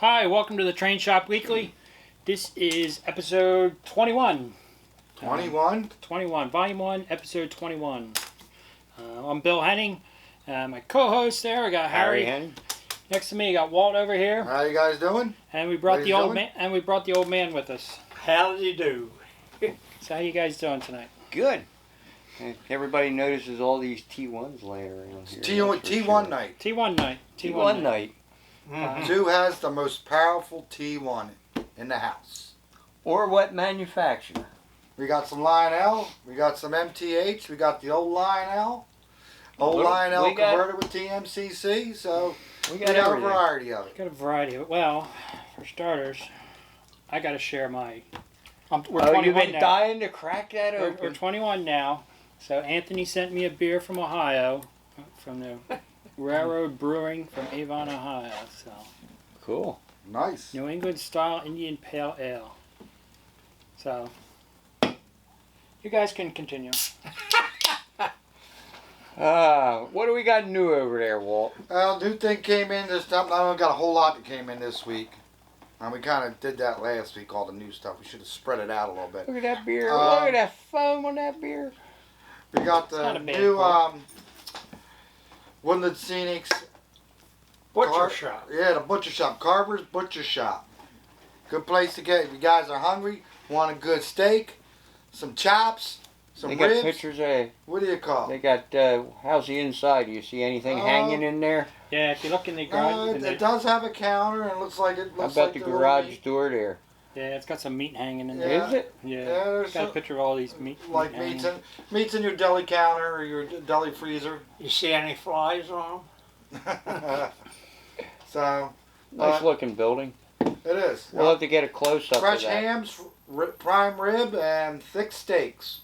Hi, welcome to the Train Shop Weekly. This is episode 21. 21? 21, volume 1, episode 21. I'm Bill Henning. My co-host there, I got Harry. Henning. Next to me, I got Walt over here. How you guys doing? And we brought Ladies the old doing? man. And we brought the old man with us. How do you do? So how you guys doing tonight? Good. Everybody notices all these T1s laying around here. T1 night. T1 night. T1 night. Who has the most powerful T1 in the house? Or what manufacturer? We got some Lionel. We got some MTH. We got the old Lionel. Old Lionel converted with TMCC. So we got a variety of it. Got a variety of it. Well, for starters, I got to share my. We're 21 you've been now. dying to crack that open. We're 21 now. So Anthony sent me a beer from Ohio, from the Railroad Brewing from Avon, Ohio. So Cool. Nice. New England style Indian Pale Ale. So you guys can continue. What do we got new over there, Walt? New thing came in this time. I don't got a whole lot that came in this week. And we kind of did that last week, all the new stuff. We should have spread it out a little bit. Look at that beer. Look at that foam on that beer. We got the not a bad new quote. Woodland Scenics Butcher shop. Yeah, the butcher shop. Carver's Butcher Shop. Good place to get if you guys are hungry, want a good steak, some chops, some They got ribs. pictures of. What do you call They it? got. How's the inside? Do you see anything hanging in there? Yeah, if you look in the garage, It does have a counter and it looks like How looks about like the little garage meat. door there? yeah, it's got some meat hanging in Yeah. there. Is it? Yeah, Yeah, there's it's got a some, picture of all these meat. like hanging. meats in your deli counter or your deli freezer. You see any flies on So Nice looking building. it is. We'll have to get a close up Fresh of that. hams, prime rib, and thick steaks.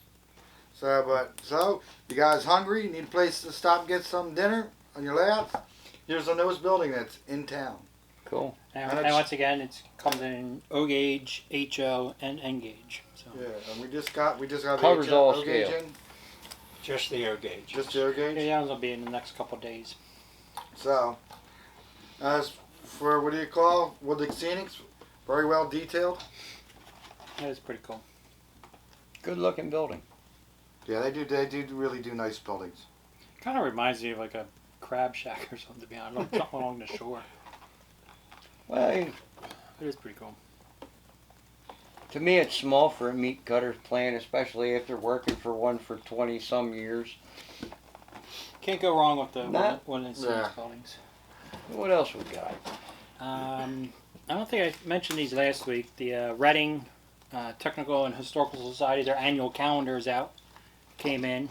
So you guys hungry? You need a place to stop and get some dinner on your way out? Here's the newest building that's in town. Cool. And once again, it comes in O gauge, HO, and N gauge. So Yeah, and we just got Covers the all O gauge scale. in. just the O gauge. Just the O gauge. yeah, that'll be in the next couple of days. So, as for what do you call Woodland Scenics, very well detailed. That is pretty cool. Good looking building. Yeah, they do really do nice buildings. Kind of reminds me of like a crab shack or something, to be honest. Something along the shore. Well, It is pretty cool. to me, it's small for a meat cutter's plant, especially after working for one for 20 some years. Can't go wrong with the Nah. one of the Yeah. buildings. What else we got? I don't think I mentioned these last week. The Reading Technical and Historical Society, their annual calendar is out. Came in.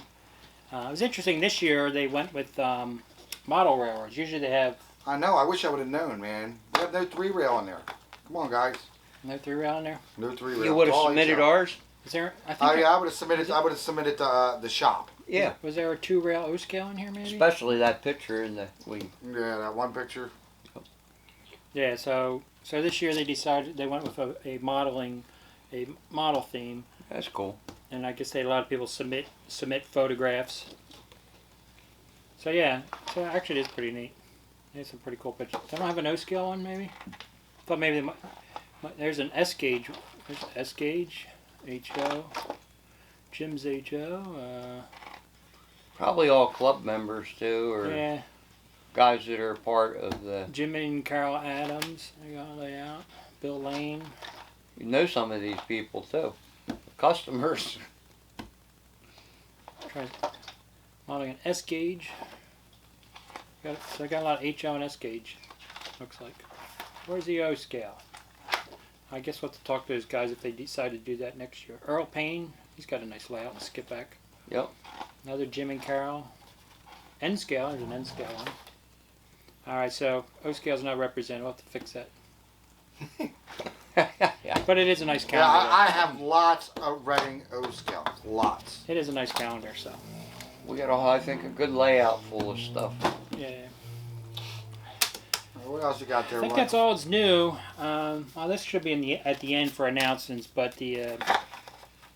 It was interesting. This year they went with model railroads. Usually they have I know. I wish I would have known, man. We have no 3-rail in there. Come on, guys. no 3-rail in there. No 3-rail. You would have All submitted HL. ours? Is there? I think. Oh yeah, I would have submitted. I would have submitted the shop. Yeah. Was there a 2-rail O scale in here maybe? Especially that picture in the Yeah, that one picture. Yeah. So this year they decided they went with a model theme, That's cool. and I guess they had a lot of people submit photographs. So yeah. So actually it's pretty neat. There's some pretty cool pictures. They don't have an O scale one maybe. Thought maybe they might, there's an S gauge. There's S gauge, HO, Jim's HO. Probably all club members too, or Yeah, guys that are part of the. Jim and Carol Adams. They got to lay out. Bill Lane. You know some of these people too. Customers. Try modeling an S gauge. So I got a lot of HO and S gauge. Looks like. Where's the O scale? I guess we'll have to talk to those guys if they decide to do that next year. Earl Payne. He's got a nice layout and skip back. Yep. Another Jim and Carol. N scale. There's an N scale one. Alright, so O scale's not represented. We'll have to fix that. Yeah. But it is a nice Yeah, calendar. I have lots of Reading O scales. Lots. It is a nice calendar, so. We got I think, a good layout full of stuff. Yeah. What else you got there? I think Mike? that's all that's new. Well, this should be at the end for announcements, but the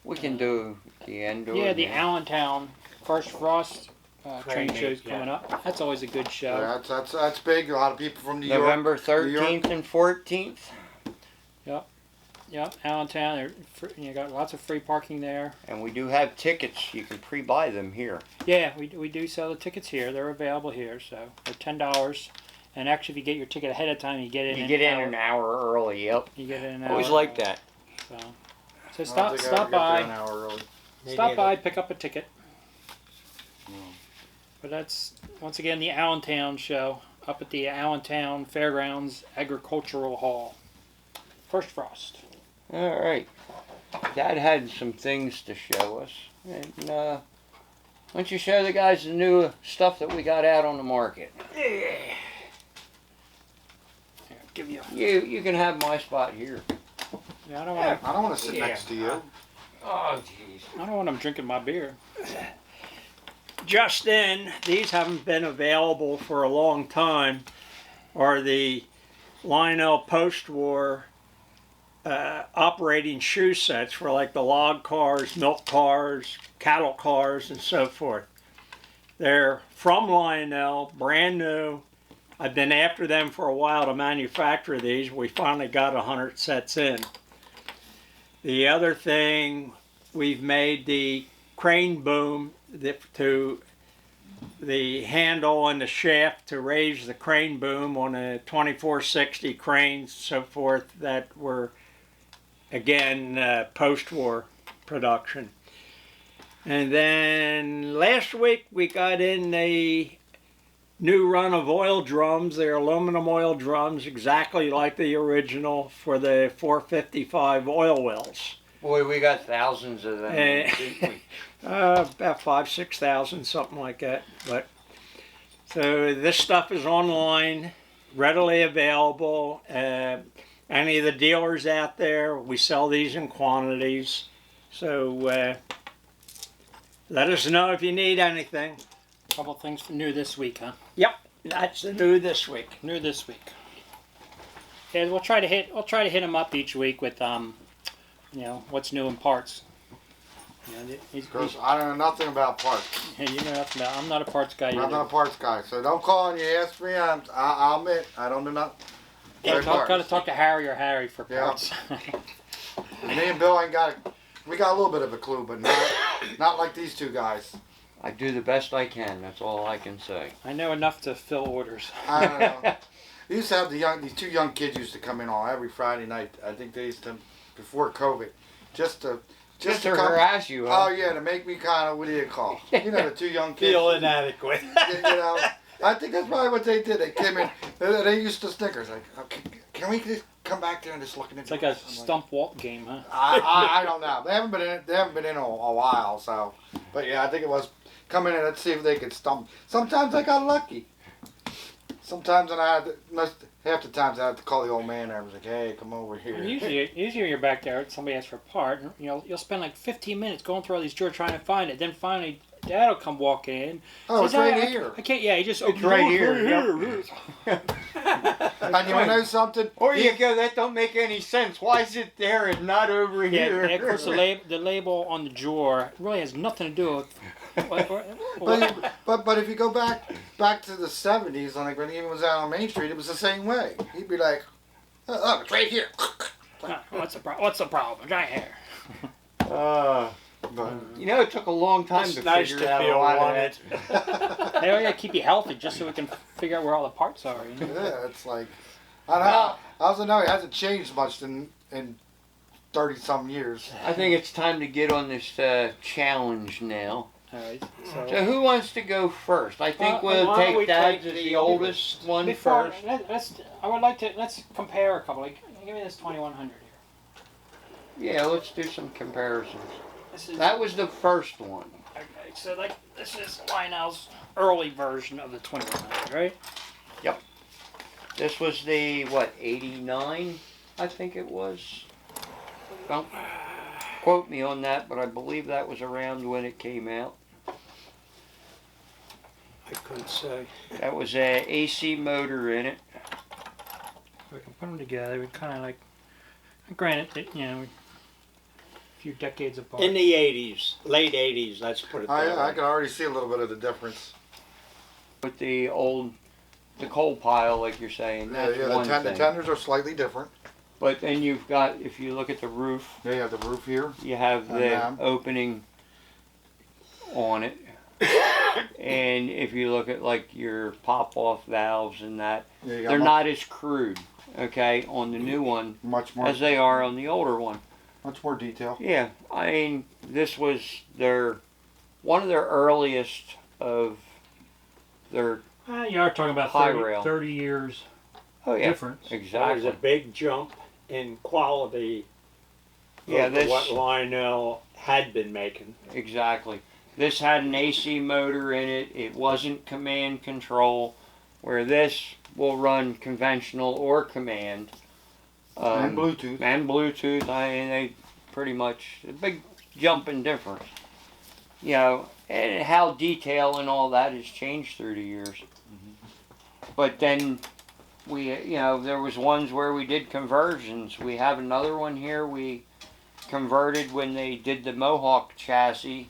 We can do the end. yeah, the Allentown First Frost train Train shows meet, coming up. That's always a good show. Yeah, that's big. A lot of people from New York. November New York. 13th and 14th. Yep, Allentown. You got lots of free parking there. And we do have tickets. You can pre-buy them here. Yeah, we do sell the tickets here. They're available here, so they're $10. And actually, if you get your ticket ahead of time, you get in. You get in an hour early. Yep. You get in an hour. Always like that. So I don't stop think I ever stop get there by. an hour early. Stop by, pick up a ticket. Mm. But that's once again the Allentown show up at the Allentown Fairgrounds Agricultural Hall. First Frost. All right. Dad had some things to show us. And why don't you show the guys the new stuff that we got out on the market? Here, give you. You can have my spot here. Yeah, I don't want. I don't want to sit Yeah. next to you. Oh, jeez. I don't want them drinking my beer. Just in, these haven't been available for a long time, are the Lionel post-war operating shoe sets for like the log cars, milk cars, cattle cars, and so forth. They're from Lionel, brand new. I've been after them for a while to manufacture these. We finally got 100 sets in. The other thing, we've made the crane boom to the handle and the shaft to raise the crane boom on a 2460 cranes, so forth, that were again post-war production. And then last week we got in the new run of oil drums. They're aluminum oil drums, exactly like the original for the 455 oil wells. Boy, we got thousands of them. Didn't we? About 5,000-6,000, something like that. But so this stuff is online, readily available. Any of the dealers out there, we sell these in quantities. So let us know if you need anything. Couple things new this week, huh? Yep, that's the new this week. New this week. Yeah, we'll try to hit them up each week with what's new in parts. Because I don't know nothing about parts. You know nothing about. I'm not a parts guy I'm either. not a parts guy, so don't call and you ask me. I'll admit I don't do nothing. Gotta talk to Harry or Harry for Yeah. parts. Me and Bill ain't got. We got a little bit of a clue, but not like these two guys. I do the best I can. That's all I can say. I know enough to fill orders. I don't know. We used to have these two young kids used to come in on every Friday night. I think they used to before COVID, just to come. harass you, huh? Oh yeah, to make me kind of, what do you call? You know, the two young kids. Feel inadequate. You know, I think that's probably what they did. They came in. They used to snickers like, okay, can we just come back there and just look at it? It's like a stump walk game, huh? I don't know. They haven't been in a while. So, but yeah, I think it was come in and let's see if they could stump. Sometimes I got lucky. Sometimes half the times I had to call the old man. I was like, hey, come over here. And usually you're back there. Somebody asks for a part. And, you'll spend like 15 minutes going through all these drawers trying to find it. Then finally, Dad will come walking in. Oh, it's Says, right here. I can't. Yeah, he just. It's right here. And you want to know something? Or you go, that don't make any sense. Why is it there and not over Yeah, here? and of course the label on the drawer really has nothing to do with. But if you go back to the 70s, like when he was out on Main Street, it was the same way. He'd be like, oh, look, it's right here. What's the problem? It's right here. But You know, it took a long time It's to nice figure to out a feel lot of wanted. that. They gotta keep you healthy just so we can figure out where all the parts are. You know? yeah, it's like, I don't know. I also know it hasn't changed much in 30-some years. I think it's time to get on this challenge now. All right, So who wants to go first? I think we'll why don't take we Dad's take as the the oldest one Before, first. let's compare a couple. Like, give me this 2100 here. Yeah, let's do some comparisons. This is That was the first one. okay. So like this is Lionel's early version of the 2100, right? This was the, what, 89, I think it was? Don't quote me on that, but I believe that was around when it came out. I couldn't say. That was a AC motor in it. We can put them together. We kind of like, granted, that, few decades apart. In the 80s, late 80s, let's put it that way. I can already see a little bit of the difference. With the coal pile, like you're saying, Yeah, that's yeah. one The thing. tenders are slightly different. But then you've got, if you look at the roof, Yeah, you have the roof here. you have the And, opening on it. And if you look at like your pop-off valves and that, Yeah, you got they're not as crude, okay, on the new one much more as they are on the older one. much more detail. Yeah, I mean, this was one of their earliest of their, You are talking about High 30, rail. 30 years oh yeah, difference. There was exactly. a big jump in quality Yeah, over what this, Lionel had been making. exactly. This had an AC motor in it. It wasn't command control, where this will run conventional or command. And Bluetooth. And Bluetooth, I mean, they pretty much, a big jump in difference. You know, and how detail and all that has changed through the years. But then there was ones where we did conversions. We have another one here we converted when they did the Mohawk chassis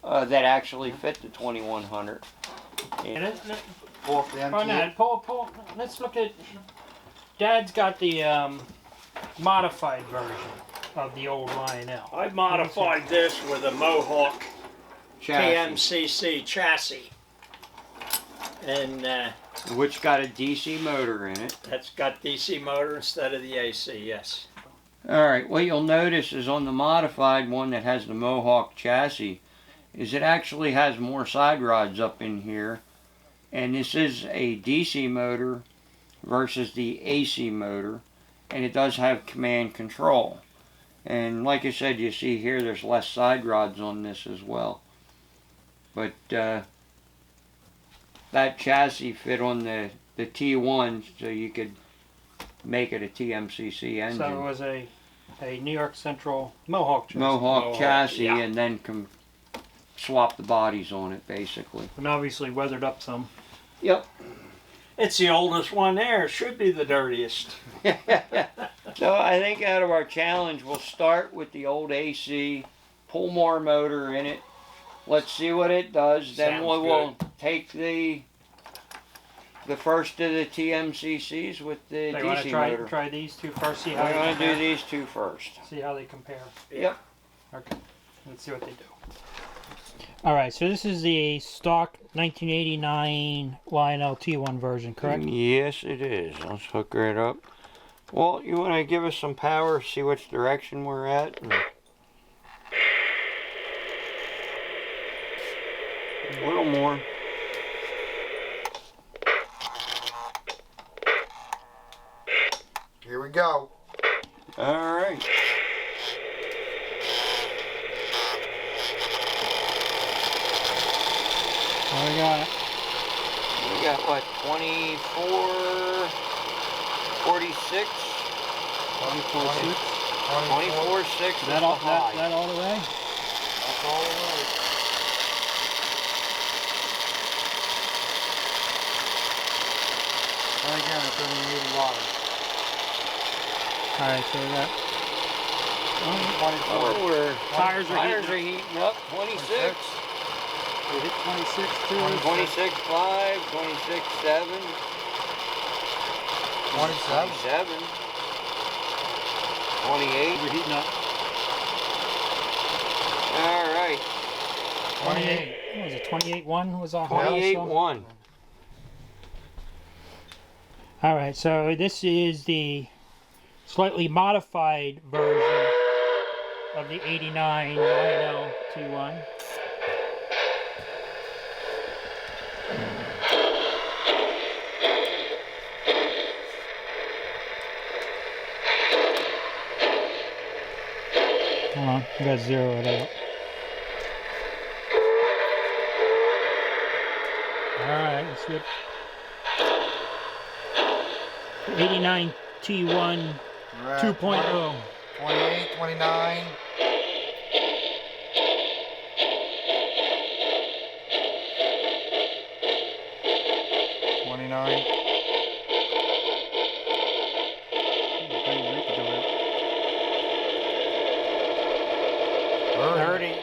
that actually fit the 2100. And Pull up the Run MTH. that. Pull. Let's look at. Dad's got the modified version of the old Lionel. I modified this with a Mohawk Chassis, TMCC chassis. And which got a DC motor in it. that's got DC motor instead of the AC, yes. Alright, what you'll notice is on the modified one that has the Mohawk chassis, is it actually has more side rods up in here. And this is a DC motor versus the AC motor. And it does have command control. And like I said, you see here there's less side rods on this as well. But that chassis fit on the T1, so you could make it a TMCC engine. So it was a New York Central Mohawk chassis. Mohawk chassis, yeah. and then swap the bodies on it, basically. And obviously weathered up some. Yep. It's the oldest one there. It should be the dirtiest. So I think out of our challenge, we'll start with the old AC, pull more motor in it. Let's see what it does. Then Sounds we'll take the first of the TMCCs with the So you want DC to motor. try these two first? See We're how they going to compare? do these two first. See how they compare. Yep. Okay. Let's see what they do. All right. So this is the stock 1989 Lionel T1 version, correct? Yes, it is. Let's hook right up. Well, you want to give us some power, see which direction we're at? A little more. Here we go. All right. What we got? We got what, 24, 46? 24 6. 24, 6 Is that all, the high. that all the way? That's all it was. And again, it's only needed water. All right. So we got. Oh, Tires are tires heating are heating up. 26. We hit 26 too. 26, 5, 26, 7, 27. 27, 28. We're heating up. All right. 28. What was it? 28-1 was our high. 28, also? 1. All right. So this is the slightly modified version of the 89 Lionel T1. Hold on, I got zero it out. Alright, let's get 89 T1 We're at 2.0. 28, 29. 30.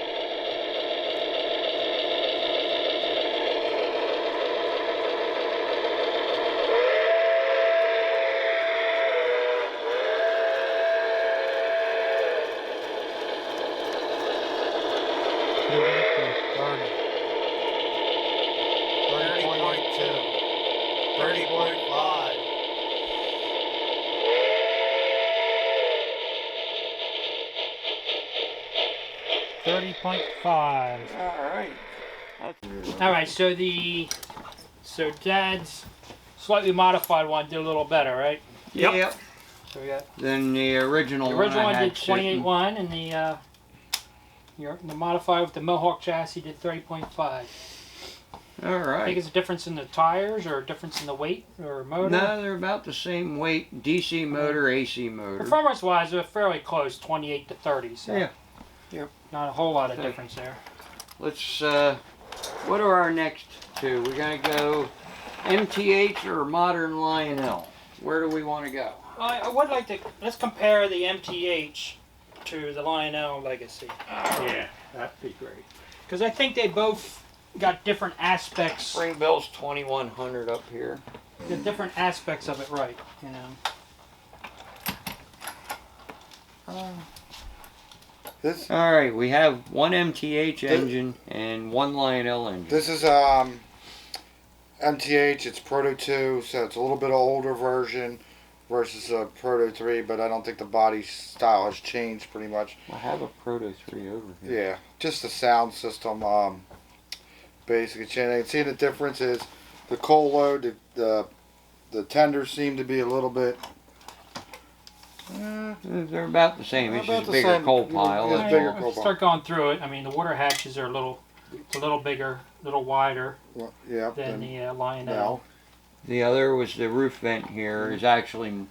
.5. All right. All right, so Dad's slightly modified one did a little better, right? Yep. So we got Then the original the original one I one had did sitting. 28.1, and the modified with the Mohawk chassis did 30.5. All I think right. it's a difference in the tires or a difference in the weight or motor. No, they're about the same weight. DC motor, AC motor. Performance-wise, they're fairly close, 28 to 30. So Yeah. not a whole lot of Okay. difference there. Let's. What are our next two? We're gonna go MTH or modern Lionel. Where do we want to go? I would like to let's compare the MTH to the Lionel Legacy Yeah, that'd be great. because I think they both got different aspects. Spring Bill's 2100 up here. The different aspects of it, right? You know. This All right, we have one MTH engine and one Lionel engine. this is MTH. It's Proto 2, so it's a little bit older version versus a Proto 3, but I don't think the body style has changed pretty much. I have a Proto 3 over here. Yeah, just the sound system basically changing. See the difference is the coal load, the tenders seem to be a little bit. They're about the same. It's About just a the bigger same. coal pile. Yeah, that's bigger all. coal pile. Start going through it. I mean, the water hatches are a little bigger, a little wider Yeah. than the Lionel. now. The other was the roof vent here is actually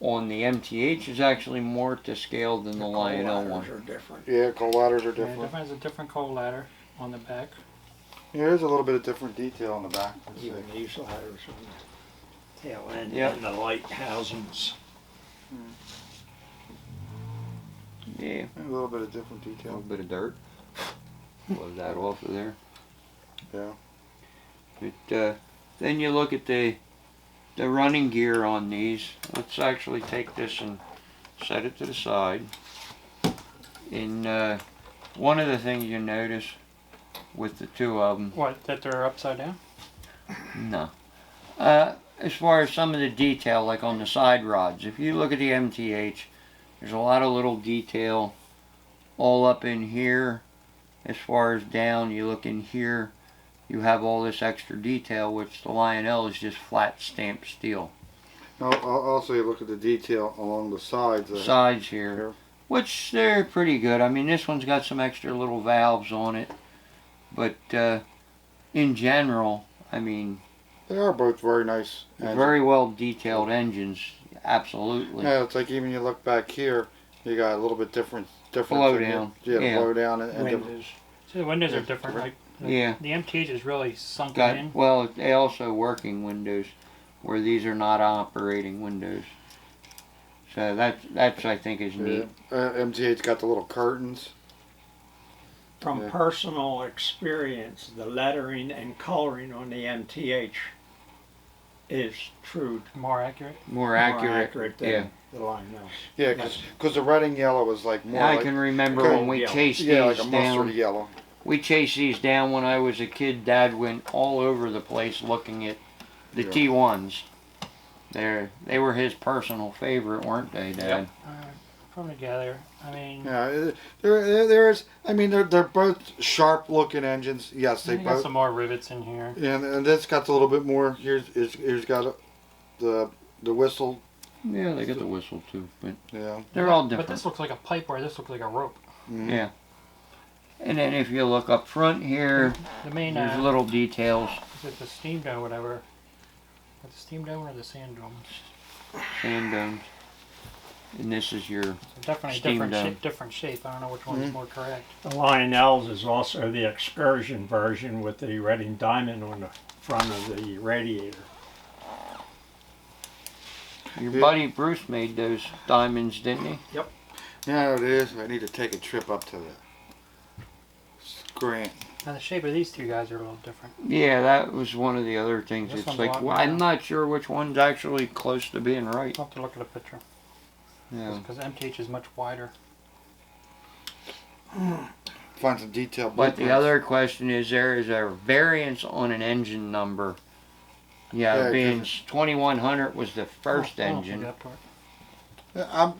on the MTH is actually more to scale than the Lionel Ladders one. are different. Yeah, coal ladders are Yeah, different. has a different coal ladder on the back. Yeah, there's a little bit of different detail on the back. Let's see. Even these ladders on the tail end Yep. and the light housings. Yeah, A little bit of different a little detail. bit of dirt. Blow that off of there. Yeah. But then you look at the running gear on these. Let's actually take this and set it to the side. And one of the things you notice with the two of them, What? That they're upside down? no. As far as some of the detail, like on the side rods, if you look at the MTH, there's a lot of little detail all up in here. As far as down, you look in here, you have all this extra detail, which the Lionel is just flat stamped steel. Also, you look at the detail along the sides. Sides here, Here. which they're pretty good. I mean, this one's got some extra little valves on it, but in general, I mean, They are both very nice. engines. very well detailed engines. Absolutely. Yeah, it's like even you look back here, you got a little bit different Blow in here. down. Yeah, Yeah. blow down and different. Windows. So the windows are Yeah. different. Like Yeah. the MTH is really sunken Got in. well. They also working windows, where these are not operating windows. So that's I think is Yeah. neat. MTH got the little curtains. From Yeah. personal experience, the lettering and coloring on the MTH is true, More accurate. More accurate. than Yeah. the Lionel. Yeah, because the red and yellow was like more I like, can remember okay, when we yeah. chased yeah, like these a down. mustard yellow. We chased these down when I was a kid. Dad went all over the place looking at the Yeah. T1s. They were his personal favorite, weren't they, Dad? Put them together. I mean, Yeah, there's. I mean, they're both sharp looking engines. Yes, they they got both. some more rivets in here. Yeah, and this got a little bit more. Here's got the whistle. Yeah, they got the whistle too, but Yeah. they're all But different. this looks like a pipe where this looks like a rope. Mhm. Yeah. And then if you look up front here, The main, there's little details. is it the steam dome or whatever? Is it the steam dome or the sand dome? And and this is your So definitely Steam different dome. different shape. I don't know which one is more correct. The Lionel's is also the excursion version with the red and diamond on the front of the radiator. your Yeah. buddy Bruce made those diamonds, didn't he? Yeah, it is. I need to take a trip up to Grant. Now the shape of these two guys are a little different. Yeah, that was one of the other things. This It's one's a like, lot well, more I'm round. not sure which one's actually close to being right. I'll have to look at a picture. Yeah. Because MTH is much wider. Find some detail. But the other question is, there is a variance on an engine number. Yeah, Yeah, being 'cause 2100 was the first I don't see engine. that part.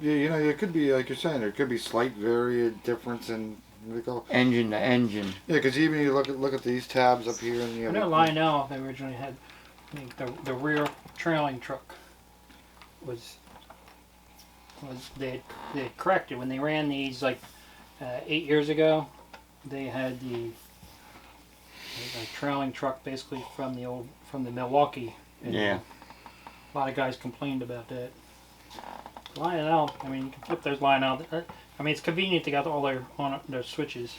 You know, it could be like you're saying. There could be slight difference in what do you call it? Engine to engine. Yeah, because even you look at these tabs up here, and you I have know Lionel, they originally had, I think the rear trailing truck was they had corrected when they ran these like 8 years ago. They had the trailing truck basically from the Milwaukee. And Yeah. a lot of guys complained about that. Lionel, I mean, you can flip those Lionel. I mean, it's convenient to get all their switches.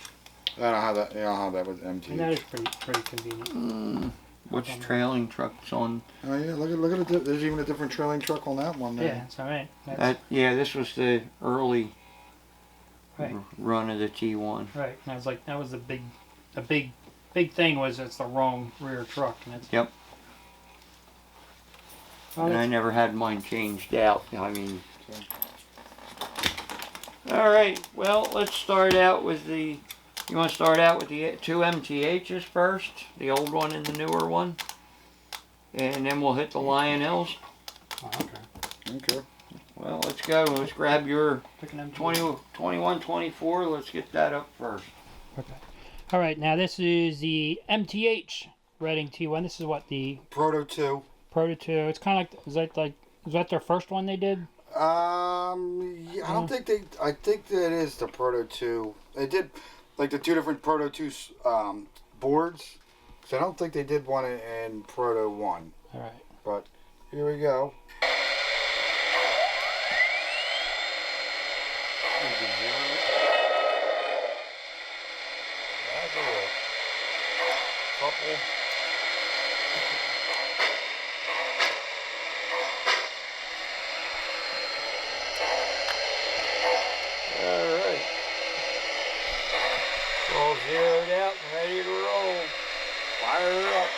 I don't have that. I don't have that with And that MTH. is pretty convenient. Which trailing truck's on? Oh yeah, look at it. There's even a different trailing truck on that one. There. Yeah, that's all right. Yeah, this was the early Right. run of the T1. Right, and I was like, that was the big thing was it's the wrong rear truck, and it's. Yep. Well, And I it's- never had mine changed out. I mean. All right. Well, let's start out with the. You want to start out with the two MTHs first, the old one and the newer one, and then we'll hit the Lionels. oh, okay. Okay. Well, let's go. Let's grab your Pick an M2. 21, 24. Let's get that up first. Okay. All right, now this is the MTH Reading T1. This is what the Proto 2. Proto 2. It's kind of is that their first one they did? Yeah, I don't think they. I think that is the Proto 2. They did like the two different Proto 2 boards. So I don't think they did one in Proto 1. All right. But here we go. Couple. Alright. All zeroed out and ready to roll. Fire her up.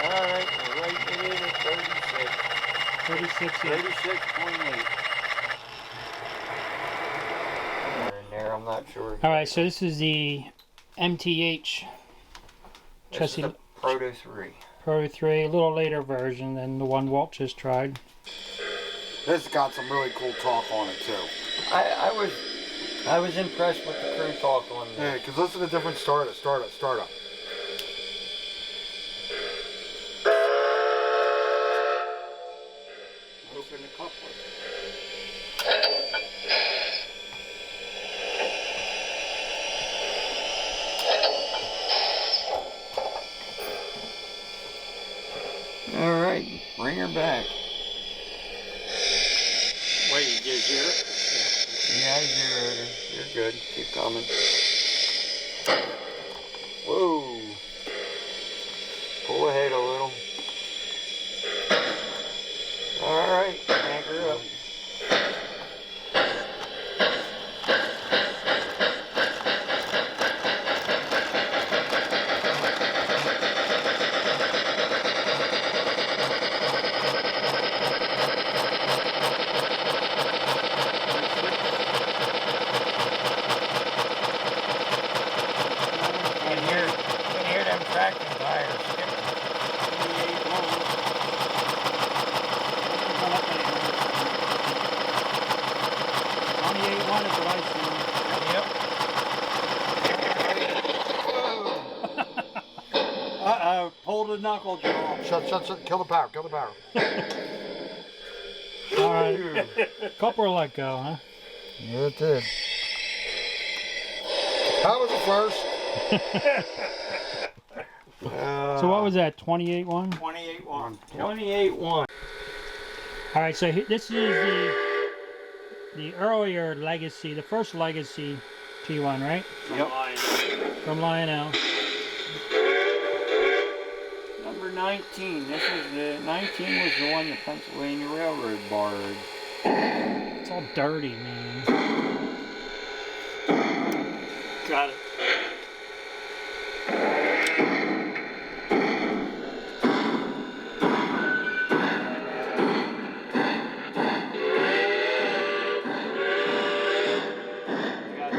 Alright, we're right in at 36. 36. 36.8. In there, I'm not sure. All right, so this is the MTH This chassis is the Proto 3. Pro 3, a little later version than the one Walt just tried. This got some really cool talk on it too. I was impressed with the crew talk on Yeah, this. because listen to different startup. Open the coupler. All right, bring her back. Wait, you did hear it? Yeah, I zeroed her. You're good. Keep coming. Whoa. Pull ahead a little. All right, anchor up. Can hear them tracking tires skipping. Uh-oh, pulled a knuckle jaw. Shut. Kill the power. All right. Couple let go, huh? Yeah, it did. How was the first? So what was that? 28-1. 28-1. 28-1. All right. So this is the earlier legacy, the first legacy T1, right? Yep. From Lionel. Number 19. This is the 19 was the one the Pennsylvania Railroad borrowed. It's all dirty, man. Got it. Got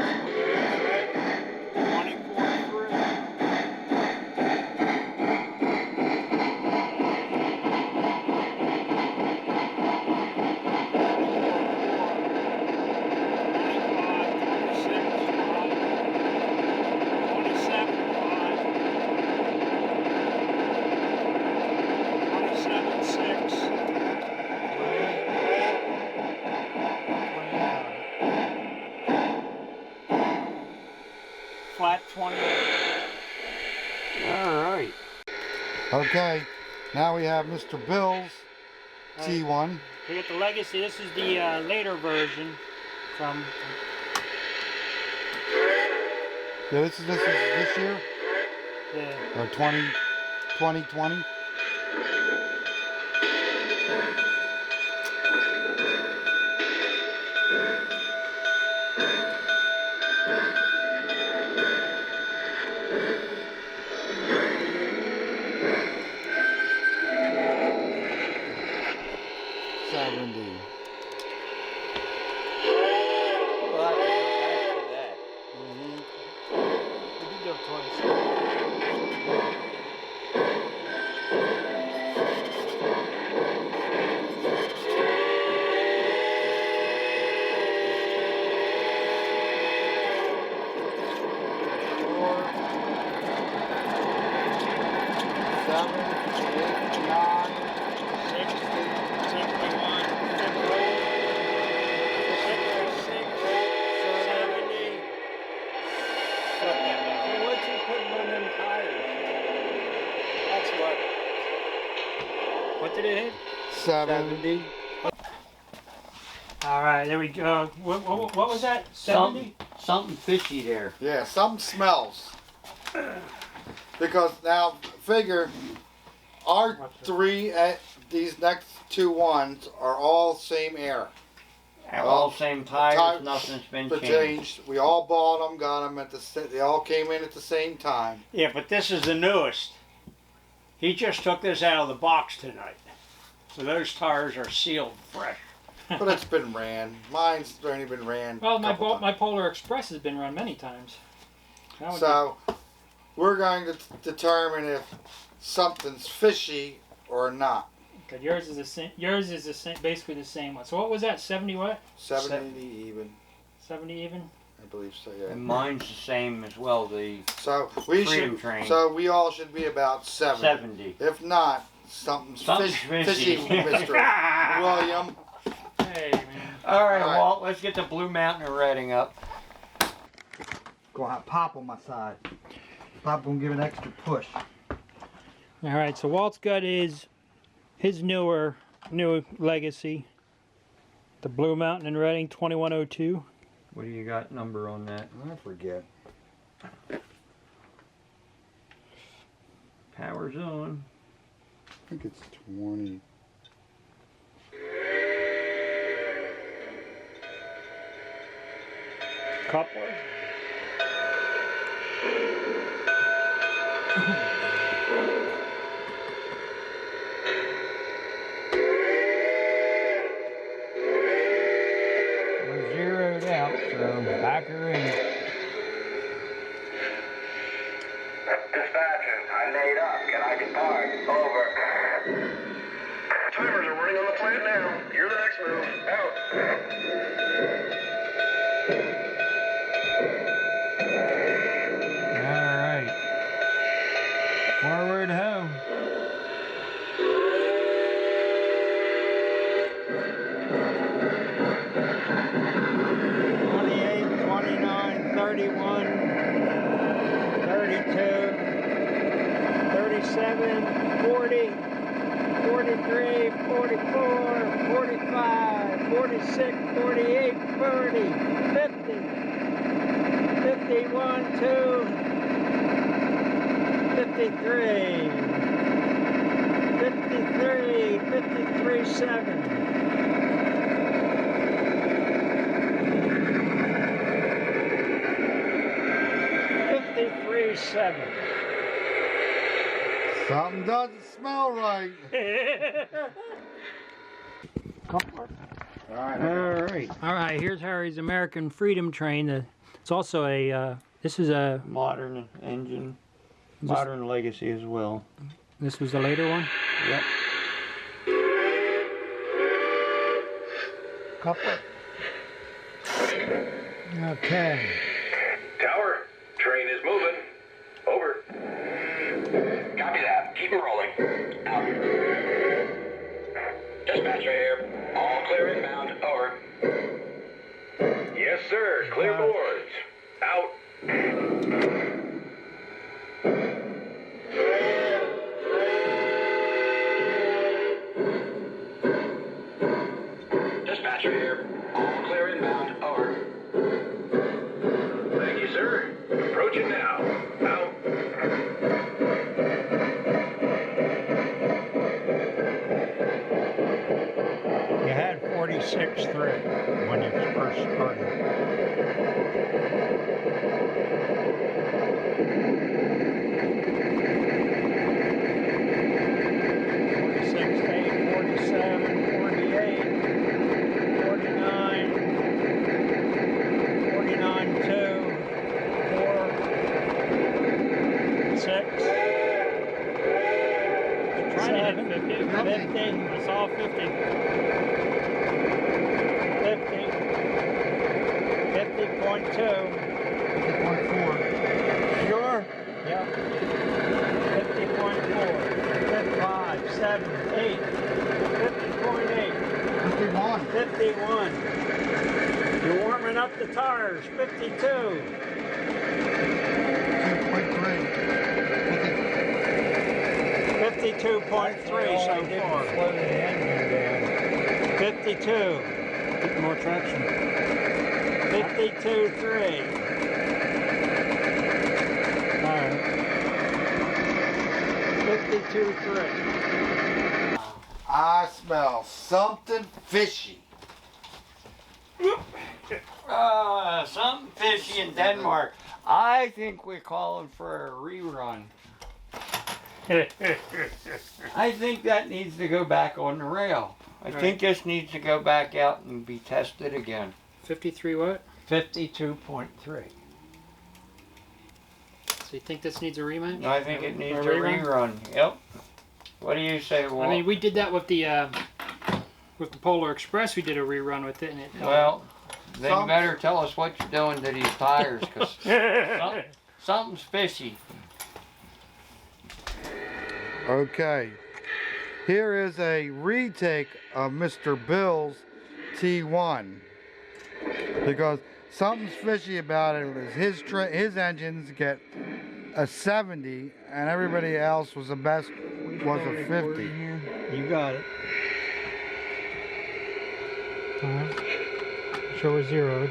24 through. Flat 20. All right. Okay, now we have Mr. Bill's T1. We got the legacy. This is the later version from. Yeah, this is this year Yeah. or 2020. We'll have to go back to that. We did go 27. What's he putting on them tires? That's what. What did it hit? 70. All right, there we go. What was that? 70? Something fishy there. Yeah, something smells. Because now, figure, our three, these next two ones are all same era. All same tires, Tires nothing's been But changed. we all bought them, got them they all came in at the same time. Yeah, but this is the newest. He just took this out of the box tonight. So those tires are sealed fresh. But it's been ran. Mine's only been ran. Well, a couple times. my Polar Express has been run many times. That would So, we're going to determine if something's fishy or not. be, okay, yours is the same. Yours is the same, basically the same one. So what was that? 70 what? 70 even, 70 even. I believe so. Yeah. And mine's the same as well, the So we Freedom should. Train. So we all should be about 70. 70. If not, something's Something's fishy, fishy. Mr. William. Hey man. All right, All right. Walt, let's get the Blue Mountain Redding up. Go ahead, pop on my side. Pop will give an extra push. All right, so Walt's got his new legacy, the Blue Mountain and Reading 2102. What do you got number on that? I forget. Power's on. I think it's 20. Coupler. We're zeroed out, so back her in. Dispatcher, I made up. Can I depart? Over. Timers are running on the plant now. You're the next move. Out. All right. Forward home. 43, 44, 45, 46, 48, 40, 50, 51, 2, 53, 53, 53, 7. 7. Something doesn't smell right. All right, here's Harry's American Freedom Train. It's also a, this is a, Modern engine, modern legacy as well. this was the later one? Yep. Coupler. Okay. Tower, train is moving. Over. Copy that. Keep 'em rolling. Out. Dispatcher here. All clear inbound. Over. Yes, sir. Clear boards. Out. Dispatcher here. All clear inbound. Over. Thank you, sir. Approaching now. Out. You had 46.3 when you first started. It's all 50. 50. 50.2. 50.4. Sure? Yep. 50.4. 55, 7, 8. 50.8. 51. 51. You're warming up the tires. 52. 52.3 so far. 52. Get more traction. 52.3. All right. 52.3. I smell something fishy. Something fishy in Denmark. I think we're calling for a rerun. I think that needs to go back on the rail. I think this needs to go back out and be tested again. 53 what? 52.3. So you think this needs a rematch? I think it needs a rerun? rerun. Yep. What do you say, Walt? I mean, we did that with the Polar Express. We did a rerun with it, and it. Well, then you Some- better tell us what you're doing to these tires, because something's fishy. Okay. Here is a retake of Mr. Bill's T1. Because something's fishy about it is his engines get a 70 and everybody else was the best was a 50. You got it. Show we're zeroed.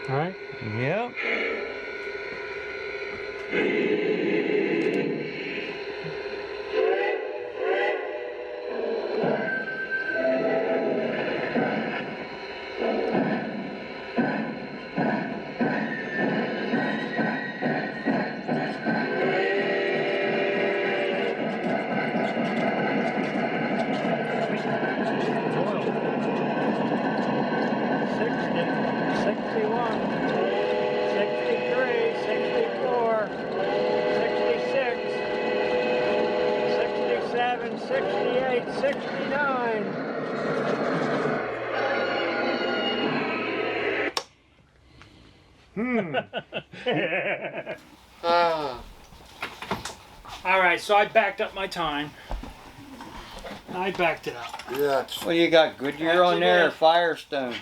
All right. Yep. All right, so I backed up my time. I backed it up. Yeah, it's Well, you got Goodyear on there, or Firestone.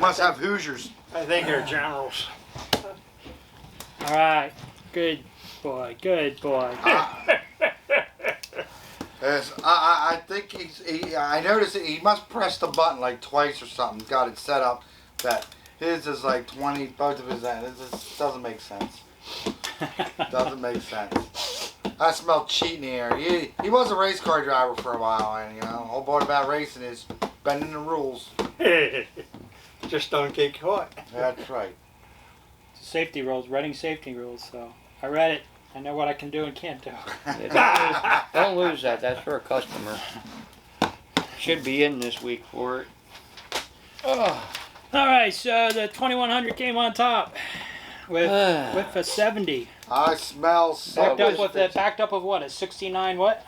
must have Hoosiers. I think they're generals. All right, Good boy. Good boy. Yes, I think I noticed that he must press the button like twice or something. Got it set up that his is like 20, both of his ends. It just doesn't make sense. Doesn't make sense. I smell cheat in the air. He was a race car driver for a while, and you know, the whole part about racing is bending the rules. Just don't get caught. That's right. Safety rules, Reading safety rules. So I read it. I know what I can do and can't do. Don't lose that. That's for a customer. Should be in this week for it. Oh. All right, so the 2100 came on top with a 70. I smell something. Backed up with what? A 69 what?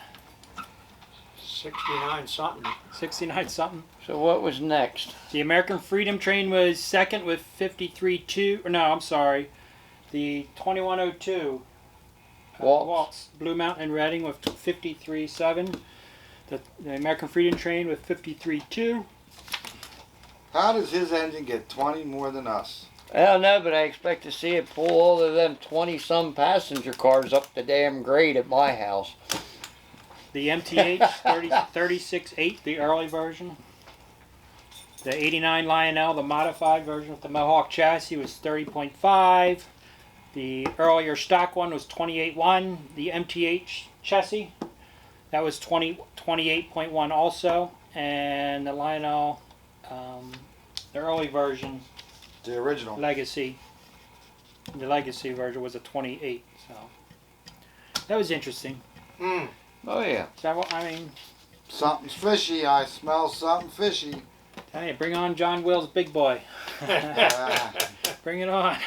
69 something. 69 something. So what was next? The American Freedom Train was second with 53.2. No, I'm sorry. The 2102. Waltz. Blue Mountain and Reading with 53.7. The American Freedom Train with 53.2. How does his engine get 20 more than us? I don't know, but I expect to see it pull all of them 20-some passenger cars up the damn grade at my house. The MTH 36.8, the early version. The 89 Lionel, the modified version with the Mohawk chassis, was 30.5. The earlier stock one was 28.1. The MTH chassis, that was 28.1 also. And the Lionel, the early version, The original. Legacy, the Legacy version was a 28. So that was interesting. Oh, yeah. Is that what, I mean, Something's fishy. I smell something fishy. hey, bring on John Will's big boy. Bring it on.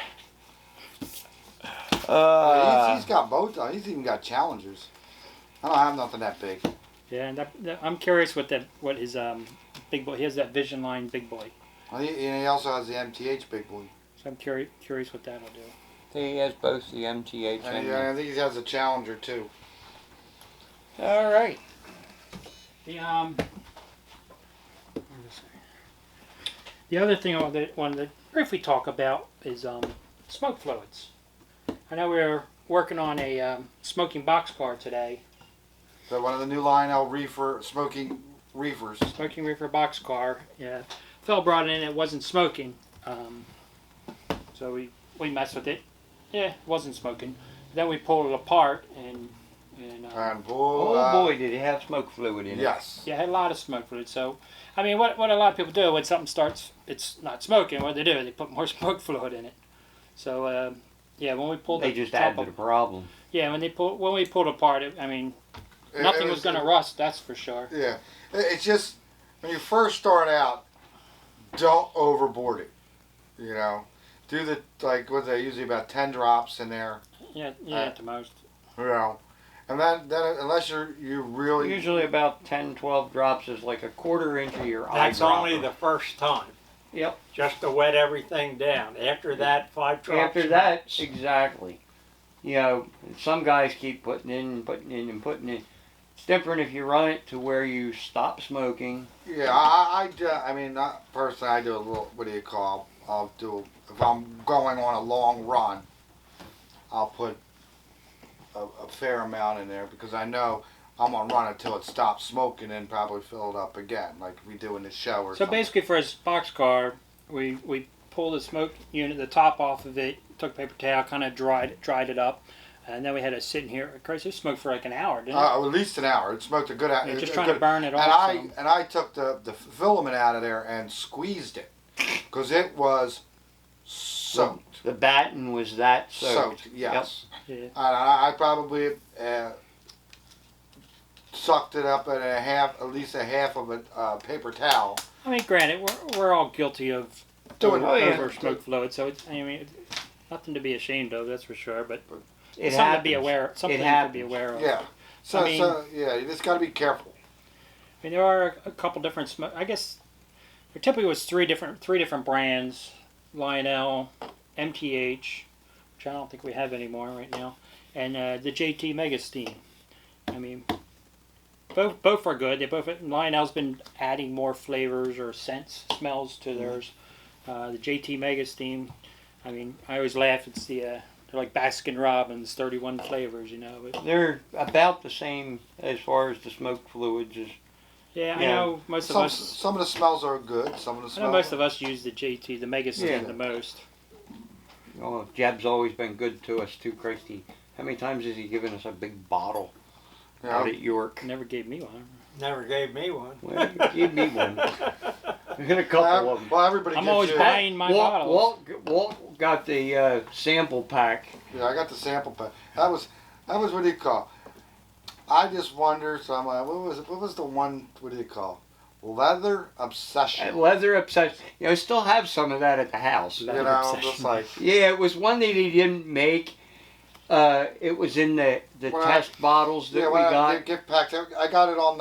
He's got both. He's even got Challengers. I don't have nothing that big. Yeah, and I'm curious what his big boy. He has that Vision Line big boy. Well, he also has the MTH big boy. So I'm curious what that'll do. He has both the MTH And and I think he has a Challenger too. All right. The other thing I wanted to briefly talk about is smoke fluids. I know we were working on a smoking boxcar today. So one of the new Lionel smoking reefers. Smoking reefer boxcar. Yeah, Phil brought it in. It wasn't smoking, so we messed with it. Yeah, it wasn't smoking. Then we pulled it apart and Oh boy, did it have smoke fluid in it. Yes. yeah, it had a lot of smoke fluid. So, I mean, what a lot of people do when something starts, it's not smoking. What do? They put more smoke fluid in it. So, yeah, when we pulled They the just top added to the problem. yeah, when we pulled apart, nothing was going to rust. That's for sure. Yeah. It's just when you first start out, don't overboard it. You know, do usually about 10 drops in there. Yeah, at the most. You know, and then unless you really Usually about 10, 12 drops is like a quarter inch of your eye That's only dropper. the first time. Yep. Just to wet everything down. After that, 5 drops. After that, max. exactly. You know, some guys keep putting in. It's different if you run it to where you stop smoking. Yeah, I mean, not personally. I do a little. What do you call? I'll do if I'm going on a long run. I'll put a fair amount in there because I know I'm gonna run it till it stops smoking and probably fill it up again, like we do in the show or So something. basically, for his boxcar, we pulled the smoke unit, the top off of it, took a paper towel, kind of dried it up, and then we had to sit in here. Of course, it smoked for like an hour, didn't it? At least an hour. It smoked a good hour. You're just trying to burn it off. And I took the filament out of there and squeezed it because it was soaked. The batten was that soaked. Yes. Yeah. And I probably sucked it up at least a half of a paper towel. I mean, granted, we're all guilty of Doing over smoke fluid, so it's nothing to be ashamed of, that's for sure. But It something happens. to be aware. Something It to be happens. aware of. Yeah. So you just got to be careful. I mean, there are a couple different smoke. I guess there typically was three different brands: Lionel, MTH, which I don't think we have anymore right now, and the JT Mega Steam. I mean, both are good. Lionel's been adding more flavors or scents, smells to theirs. The JT Mega Steam. I mean, I always laugh. It's the They're like Baskin Robbins, 31 flavors, you know. But They're about the same as far as the smoke fluids. yeah, I Yeah. know most of us. Some of the smells are good. Some of the I smells. know most of us use the JT, the Mega Skin, Yeah. the most. Oh, Jeb's always been good to us too, Christy. How many times has he given us a big bottle out at York? Never gave me one. Never gave me one. Well, you need one. We got a couple of them. Well, everybody. I'm gives always you, buying my bottles. Walt got the sample pack. Yeah, I got the sample pack. That was what do you call? I just wonder. So I'm like, what was it? What was the one? What do you call? Leather Obsession. Leather Obsession. You know, I still have some of that at the house. You know, just like Yeah, it was one that he didn't make. It was in the Well, test bottles that we well, got. the gift packs. I got it on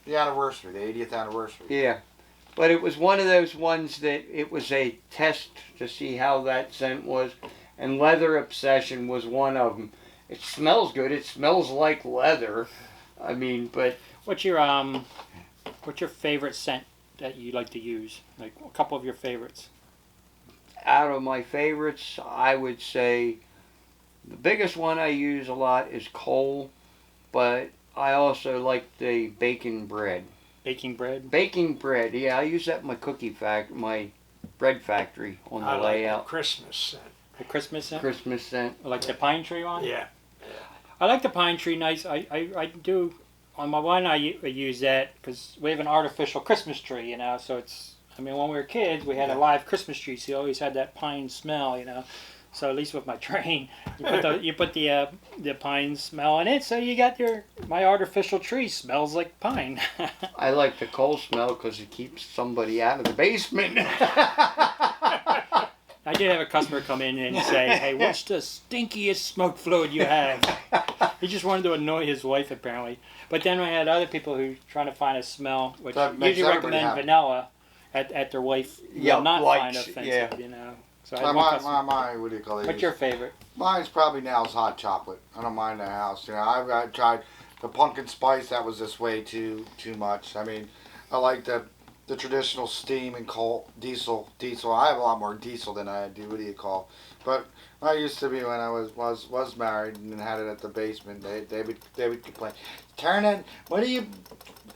the anniversary, the 80th anniversary. Yeah. But it was one of those ones that it was a test to see how that scent was. And Leather Obsession was one of them. It smells good. It smells like leather. I mean, but What's your favorite scent that you like to use? Like a couple of your favorites. out of my favorites, I would say the biggest one I use a lot is coal, but I also like the baking bread. Baking bread. Baking bread, yeah, I use that in my bread factory on the I like the layout. Christmas scent. The Christmas scent. Christmas scent. Like the pine tree one. Yeah. I like the pine tree nice. I do. On my one, I use that because we have an artificial Christmas tree, you know. So it's, I mean, when we were kids, we had a live Christmas tree, so you always had that pine smell, you know. So at least with my train, you put the pine smell in it, so you got my artificial tree smells like pine. I like the coal smell because it keeps somebody out of the basement. I did have a customer come in and say, "Hey, what's the stinkiest smoke fluid you have?" He just wanted to annoy his wife, apparently. But then I had other people who trying to find a smell, which That makes usually everybody recommend happy. vanilla at their wife Yeah, will not likes, find offensive, yeah. you know. So I had one customer- my, what do you call it? What's your favorite? Mine's probably now is hot chocolate. I don't mind the house. You know, I've tried the pumpkin spice. That was this way too much. I mean, I like the traditional steam and coal diesel. I have a lot more diesel than I do. What do you call? But I used to be when I was married and had it at the basement. They would complain. Turn it. What are you?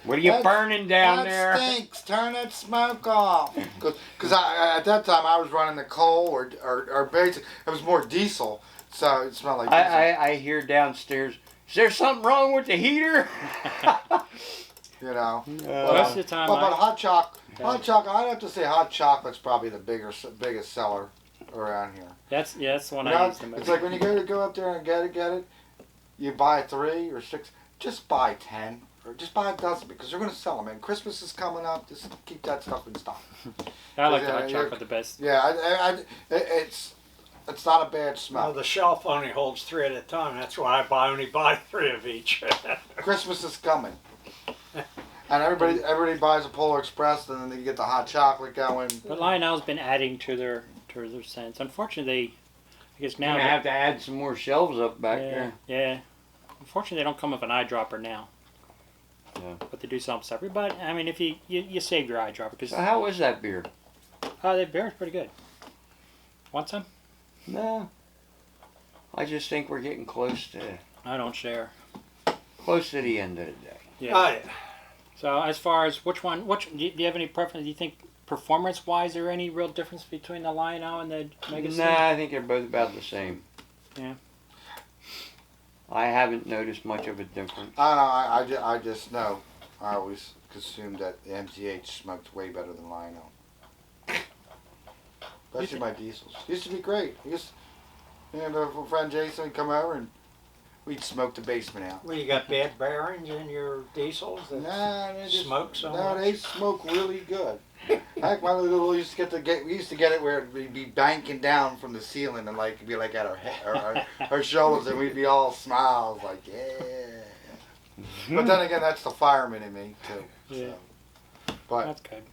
What are you That- burning down that there? stinks. Turn that smoke off. Because at that time I was running the coal or basic. It was more diesel, so it smelled like diesel. I hear downstairs, is there something wrong with the heater? You know. Most of the time, But I- hot chocolate. I'd have to say hot chocolate's probably the biggest seller around here. that's the one You I know, use the most. it's like when you go up there and get it. You buy 3 or 6. Just buy 10 or just buy a dozen because they're going to sell them. And Christmas is coming up. Just keep that stuff in stock. I like the Yeah, hot chocolate the best. Yeah, it's not a bad smell. Well, the shelf only holds 3 at a time. That's why I only buy 3 of each. Christmas is coming. And everybody buys a Polar Express, and then you get the hot chocolate going. But Lionel's been adding to their scents. Unfortunately, I guess Now now I have to add some more shelves up back yeah, there. yeah. Unfortunately, they don't come with an eyedropper now. Yeah. But they do sell them separate. But I mean, if you save your eyedropper because So how is that beer? the beer is pretty good. Want some? No. I just think we're getting close to the end of the day. Yeah. Oh, yeah. So as far as which do you have any preference? Do you think performance-wise, there any real difference between the Lionel and the Mega Skin? Nah, I think they're both about the same. Yeah. I haven't noticed much of a difference. I don't know. I just know. I always assumed that the MTH smoked way better than Lionel. Especially my diesels. Used to be great. A friend Jason would come over and we'd smoke the basement out. Well, you got bad bearings in your diesels that Nah, they just smoke so No, much? they smoke really good. Heck, my little we used to get it where it'd be banking down from the ceiling and like be like at our shoulders, and we'd be all smiles like yeah. But then again, that's the fireman in me too. Yeah. So. But That's good.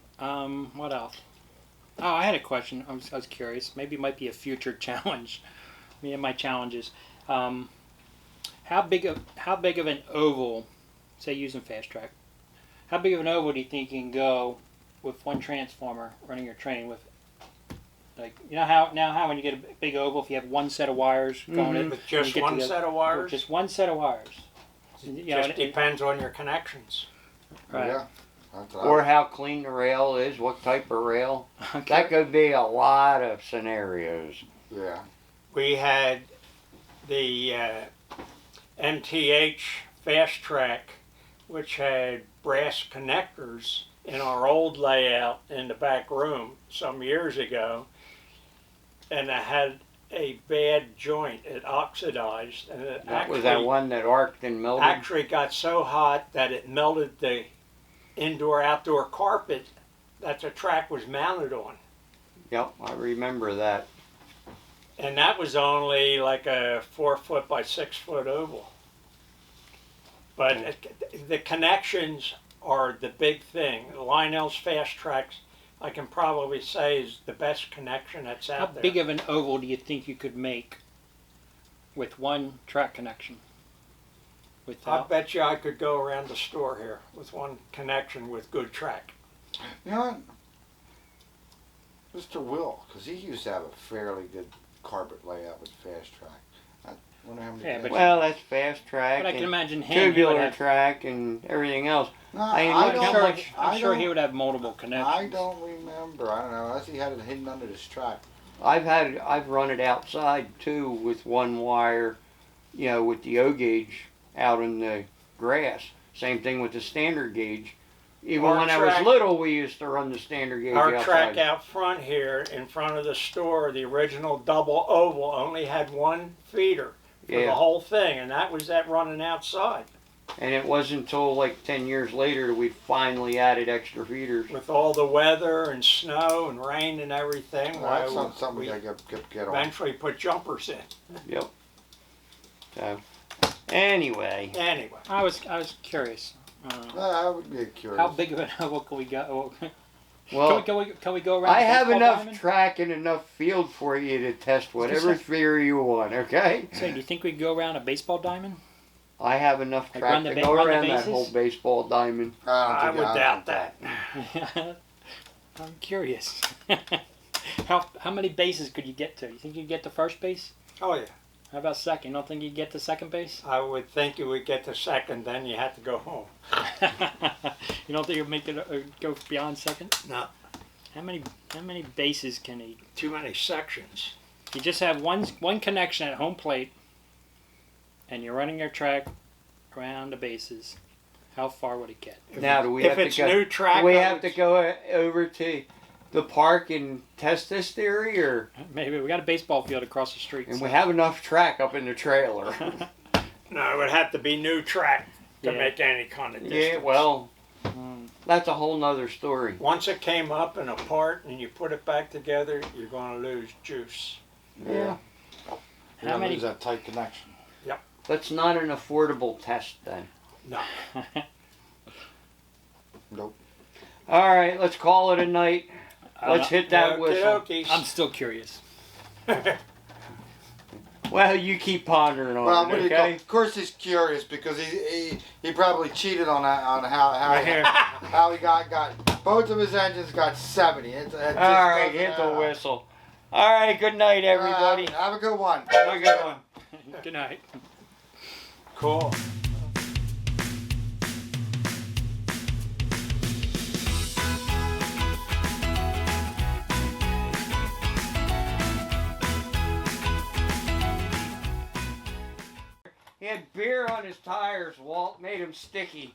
What else? Oh, I had a question. I was curious. Maybe it might be a future challenge. Me and my challenges. How big of an oval, say using fast track, how big of an oval do you think you can go with one transformer running your train with? Like you know how when you get a big oval, if you have one set of wires going in, With and just you get one together- set of wires. just one set of wires. You know, Just and it- depends on your connections. Right. Yeah. That's what Or how clean the rail is, what type of rail. Okay. That could be a lot of scenarios. yeah. We had the MTH Fast Track, which had brass connectors in our old layout in the back room some years ago, and it had a bad joint. It oxidized, and it That was that one that arced and melted. actually got so hot that it melted the indoor-outdoor carpet that the track was mounted on. Yep, I remember that. And that was only like a 4 foot by 6 foot oval. But the connections are the big thing. Lionel's Fast Tracks, I can probably say, is the best connection that's How out there. big of an oval do you think you could make with one track connection? I Without bet you I could go around the store here with one connection with good track. You know what? Mr. Will, because he used to have a fairly good carpet layout with Fast Track. I wonder how many. Yeah, but- Well, that's fast track but I can and imagine him. He would tubular have, track and everything else. No, I mean, I look don't. how sure, much- I'm I sure don't- he would have multiple connections. I don't remember. I don't know. Unless he had it hidden under this track. I've run it outside too with one wire, you know, with the O gauge out in the grass. Same thing with the standard gauge. Even Our when I was track- little, we used to run the standard gauge Our track outside. out front here, in front of the store, the original double oval only had one feeder for the Yeah, whole thing, and that was that running outside. and it wasn't until like 10 years later that we finally added extra feeders. With all the weather and snow and rain and everything, Well, that's why something we we gotta get on. eventually put jumpers in. Yep. So, anyway, Anyway, I was curious. I would be curious. How big of an oval can we go? well, Can we go around? I the have baseball enough diamond? track and enough field for you to test whatever theory you want, okay? So, do you think we could go around a baseball diamond? I have enough Like track run the to ba- go run the around that bases? whole baseball diamond. I would don't doubt think that. I'm curious. How many bases could you get to? You think you'd get to first base? Oh yeah, How about second? You don't think you'd get to second base? I would think you would get to second, then you had to go home. You don't think you'll make it go beyond second? No. How many bases can he? Too many sections. You just have one connection at home plate, and you're running your track around the bases. How far would it get? Now, do we If have to it's go? new track, Do we I have to would- go over to the park and test this theory, or Maybe we got a baseball field across the street. and so- we have enough track up in the trailer? No, it would have to be new track to Yeah. make any kind of distance. Yeah, well, Mm. that's a whole nother story. Once it came up and apart and you put it back together, you're going to lose juice. Yeah, How How many? Lose that tight connection. that's not an affordable test then. No. Nope. All right, let's call it a night. Let's hit that Okie whistle. dokies. I'm still curious. Well, you keep pondering on Well, it, what do you call? okay? Of course, he's curious because he probably cheated on that on Right here. how he got both of his engines got 70. It just All right, doesn't hit the add up. whistle. All right, good night, everybody. Have a good one. Have a good one. Good night. Cool. He had beer on his tires, Walt. Made him sticky.